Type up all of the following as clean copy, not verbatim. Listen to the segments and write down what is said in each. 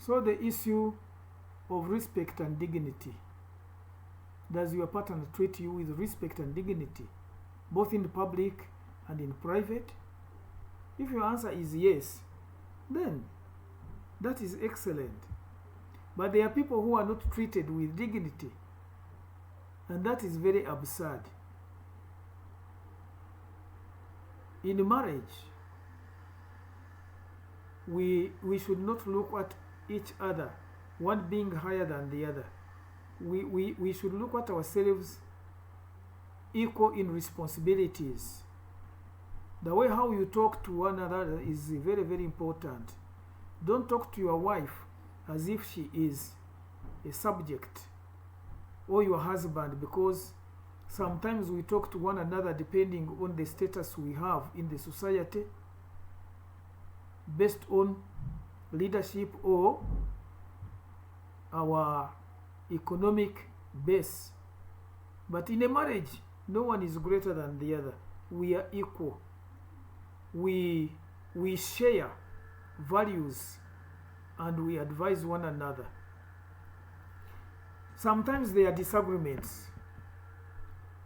So the issue of respect and dignity. Does your partner treat you with respect and dignity, both in public and in private? If your answer is yes, then that is excellent. But there are people who are not treated with dignity, and that is very absurd. In marriage, we should not look at each other, one being higher than the other. We should look at ourselves equal in responsibilities. The way how you talk to one another is very, very important. Don't talk to your wife as if she is a subject, or your husband, because sometimes we talk to one another depending on the status we have in the society, based on leadership or our economic base. But in a marriage, no one is greater than the other. We are equal. We share values and we advise one another. Sometimes there are disagreements,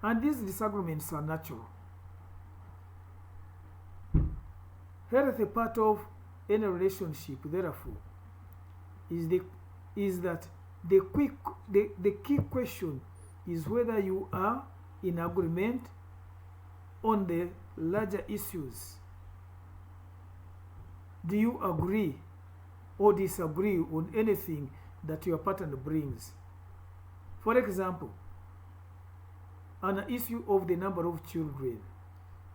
and these disagreements are natural. Healthy part of any relationship, therefore, is that the key question is whether you are in agreement on the larger issues. Do you agree or disagree on anything that your partner brings? For example, an issue of the number of children.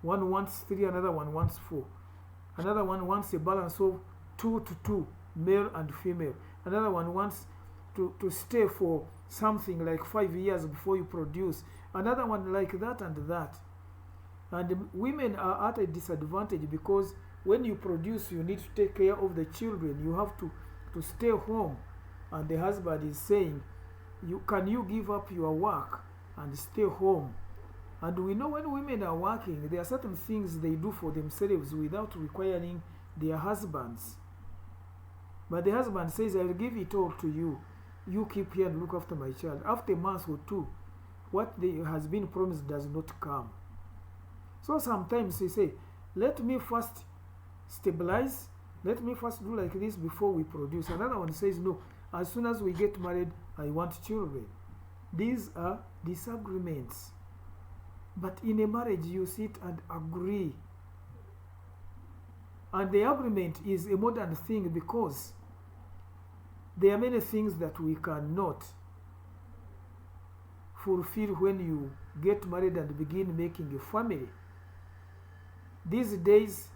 One wants 3, another one wants 4. Another one wants a balance of 2 to 2, male and female. Another one wants to stay for something like 5 years before you produce. Another one like that and that. And women are at a disadvantage because when you produce, you need to take care of the children. You have to stay home. And the husband is saying, can you give up your work and stay home? And we know when women are working, there are certain things they do for themselves without requiring their husbands. But the husband says, I will give it all to you. You keep here and look after my child. After a month or two, what has been promised does not come. So sometimes we say, let me first stabilize, let me first do like this before we produce. Another one says, no, as soon as we get married, I want children. These are disagreements. But in a marriage, you sit and agree. And the agreement is a modern thing because there are many things that we cannot fulfill when you get married and begin making a family. These days,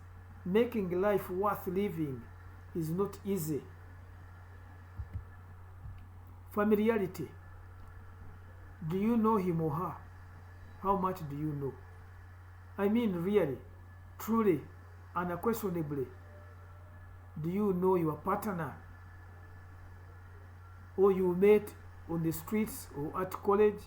making life worth living is not easy. Familiarity. Do you know him or her? How much do you know? I mean, really, truly, unquestionably, do you know your partner? Or you met on the streets or at college,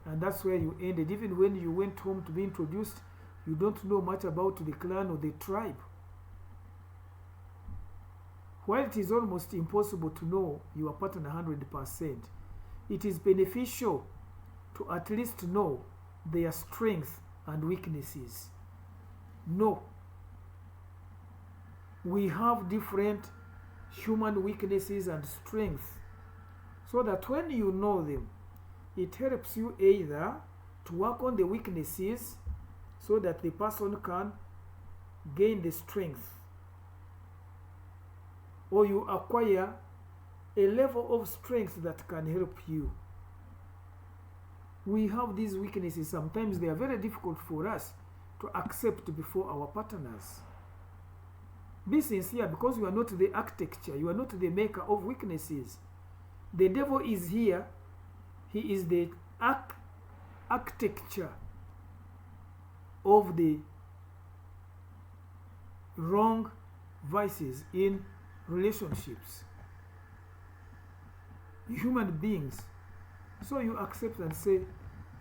and that's where you ended. Even when you went home to be introduced, you don't know much about the clan or the tribe. While it is almost impossible to know your partner 100%, it is beneficial to at least know their strengths and weaknesses. No. We have different human weaknesses and strengths, so that when you know them, it helps you either to work on the weaknesses so that the person can gain the strength, or you acquire a level of strength that can help you. We have these weaknesses. Sometimes they are very difficult for us to accept before our partners. Be sincere, because you are not the architecture, you are not the maker of weaknesses. The devil is here. He is the architecture of the wrong vices in relationships. Human beings. So you accept and say,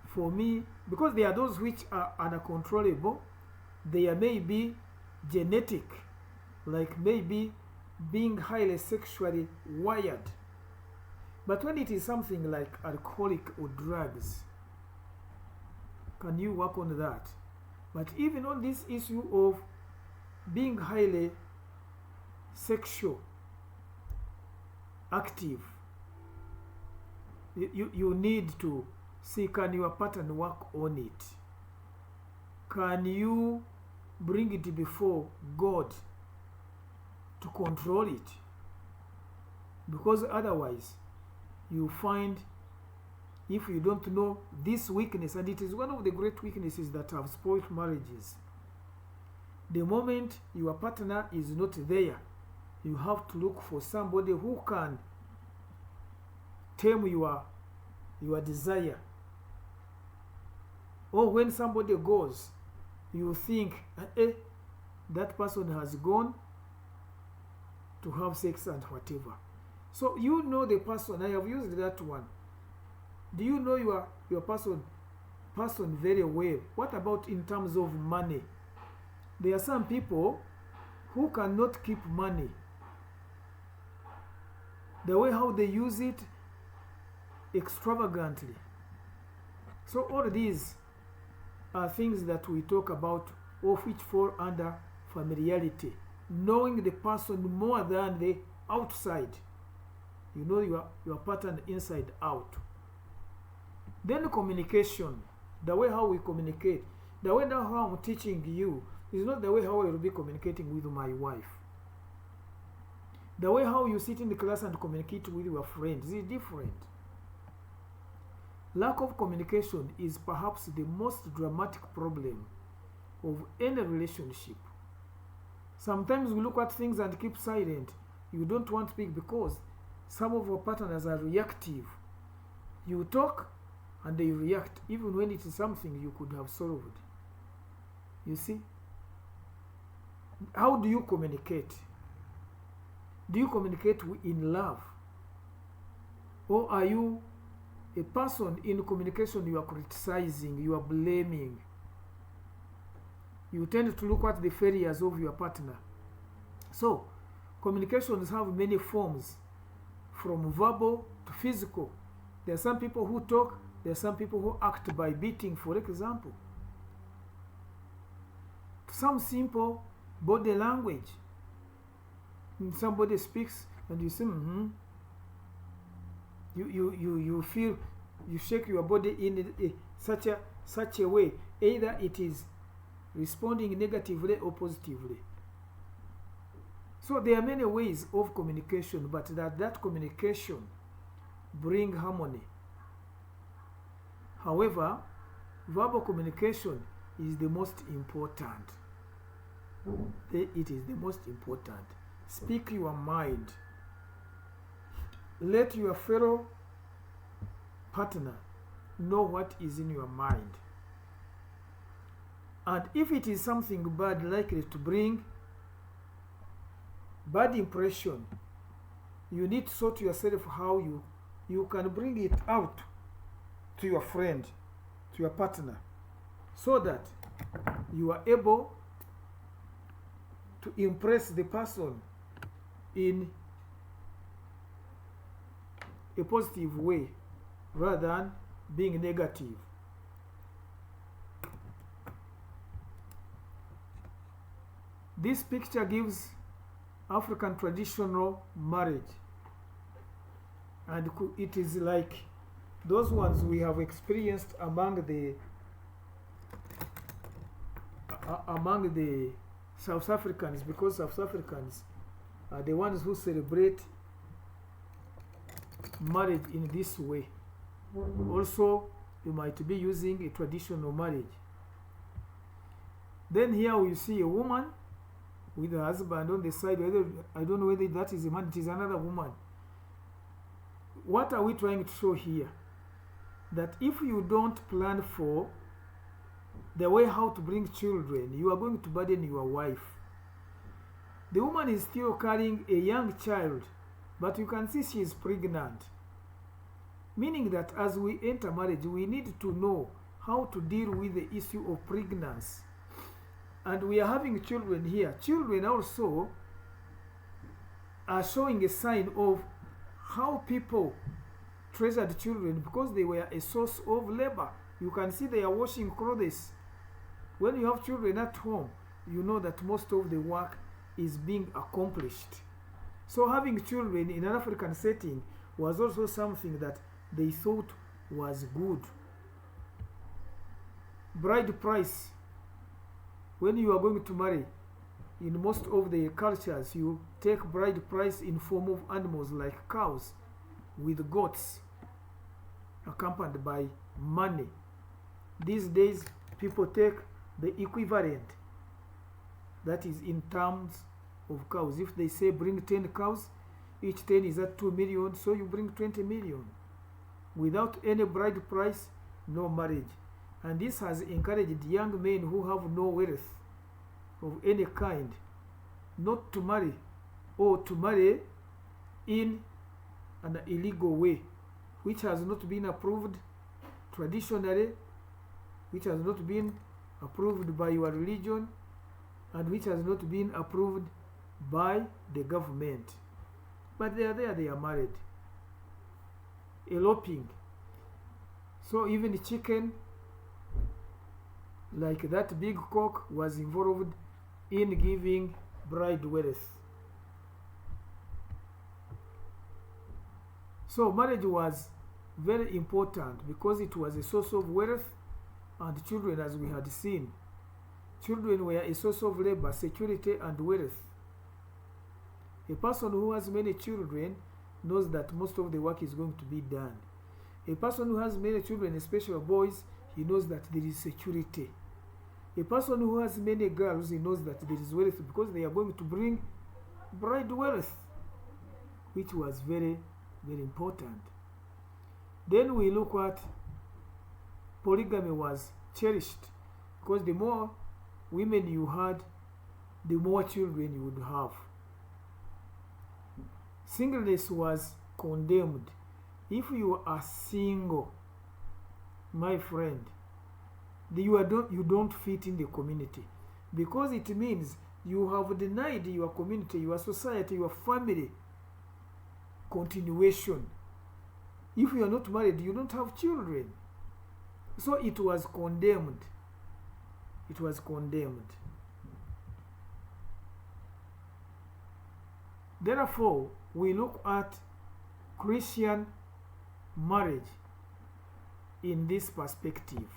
for me, because there are those which are uncontrollable, they may be genetic, like maybe being highly sexually wired. But when it is something like alcoholic or drugs, can you work on that? But even on this issue of being highly sexual active, you need to see, can your partner work on it? Can you bring it before God to control it? Because otherwise you find, if you don't know this weakness, and it is one of the great weaknesses that have spoiled marriages, the moment your partner is not there, you have to look for somebody who can tame your desire. Or when somebody goes, you think, that person has gone to have sex and whatever. So you know the person. I have used that one. Do you know your person very well? What about in terms of money? There are some people who cannot keep money. The way how they use it extravagantly. So all these are things that we talk about, of which fall under familiarity. Knowing the person more than the outside. You know your pattern inside out. Then communication. The way how we communicate. The way how I'm teaching you is not the way how I will be communicating with my wife. The way how you sit in the class and communicate with your friends is different. Lack of communication is perhaps the most dramatic problem of any relationship. Sometimes we look at things and keep silent. You don't want to speak because some of our partners are reactive. You talk and they react even when it is something you could have solved. You see? How do you communicate? Do you communicate in love? Or are you a person in communication you are criticizing, you are blaming? You tend to look at the failures of your partner. So, communications have many forms, from verbal to physical. There are some people who talk, there are some people who act by beating, for example. Some simple body language. When somebody speaks and you say, you feel, you shake your body in such a way, either it is responding negatively or positively. So there are many ways of communication, but that communication bring harmony. However, verbal communication is the most important. It is the most important. Speak your mind. Let your fellow partner know what is in your mind. And if it is something bad, likely to bring bad impression, you need to sort yourself how you can bring it out to your friend, to your partner, so that you are able to impress the person in a positive way rather than being negative. This picture gives African traditional marriage, and it is like those ones we have experienced among the South Africans, because South Africans are the ones who celebrate marriage in this way. Also, you might be using a traditional marriage. Then here we see a woman with her husband on the side. I don't know whether that is a man, it is another woman. What are we trying to show here? That if you don't plan for the way how to bring children, you are going to burden your wife. The woman is still carrying a young child, but you can see she is pregnant. Meaning that as we enter marriage, we need to know how to deal with the issue of pregnancy. And we are having children here. Children also are showing a sign of how people treasured children because they were a source of labor. You can see they are washing clothes. When you have children at home, you know that most of the work is being accomplished. So having children in an African setting was also something that they thought was good. Bride price. When you are going to marry, in most of the cultures, you take bride price in form of animals like cows with goats accompanied by money. These days, people take the equivalent, that is in terms of cows. If they say bring 10 cows, each 10 is at 2 million, so you bring 20 million. Without any bride price, no marriage. And this has encouraged young men who have no wealth of any kind not to marry, or to marry in an illegal way, which has not been approved traditionally, which has not been approved by your religion, and which has not been approved by the government. But they are there, they are married. Eloping. So even chicken, like that big cock, was involved in giving bride wealth. So marriage was very important because it was a source of wealth, and children, as we had seen, children were a source of labor, security, and wealth. A person who has many children knows that most of the work is going to be done. A person who has many children, especially boys, he knows that there is security. A person who has many girls, he knows that there is wealth because they are going to bring bride wealth, which was very, very important. Then we look at polygamy was cherished because the more women you had, the more children you would have. Singleness was condemned. If you are single, my friend, you don't fit in the community, because it means you have denied your community, your society, your family continuation. If you are not married, you don't have children. So it was condemned. It was condemned. Therefore, we look at Christian marriage in this perspective.